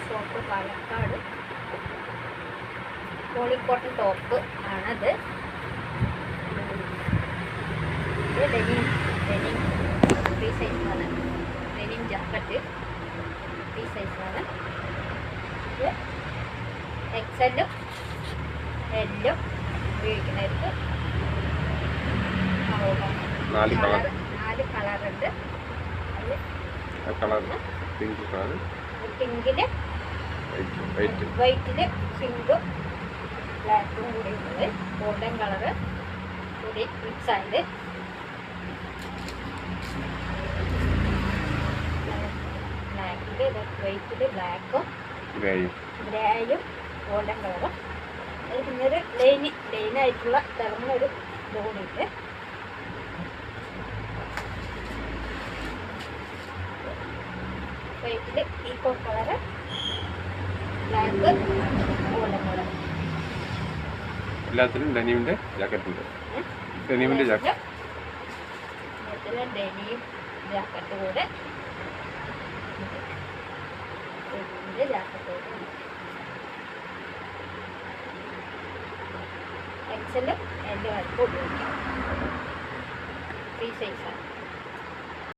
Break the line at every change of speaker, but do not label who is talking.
Shop Palakkad കോഴിക്കോട്ടൻ top ആണത്. Denim free സൈസാണ്. Denim jacket free സൈസാണ്. ഇത് എക്സലും എല്ലും ഉപയോഗിക്കുന്നവർക്ക് 4 കളറുണ്ട്. പിങ്കില് വൈറ്റില് പിങ്കും ബ്ലാക്കും കൂടി ഉണ്ട്. ഗോൾഡൻ കളറ് കൂടി മിക്സ് ആയത്. ബ്ലാക്കില് വൈറ്റില് ബ്ലാക്കും ഗ്രേയും ഗോൾഡൻ കളറും. അത് പിന്നെ ഒരു ലൈനായിട്ടുള്ള തിളങ്ങുന്നൊരു ഇത് കൂടിയിട്ട് വൈറ്റില് ഈക്കോ കളറ് ബ്ലാക്ക് ഗോൾഡൻ കളർ.
എല്ലാത്തിലും ഡെനിമിന്റെ ജാക്കറ്റ് ഉണ്ട്. ഡെനിമിന്റെ ജാക്കറ്റ്
ഡെനിം ജാക്കറ്റ് കൂടെ ജാക്കറ്റ് എക്സലും എൻ്റെ വർക്ക് ഉപയോഗിക്കാം. ഫ്രീ സൈസാണ്.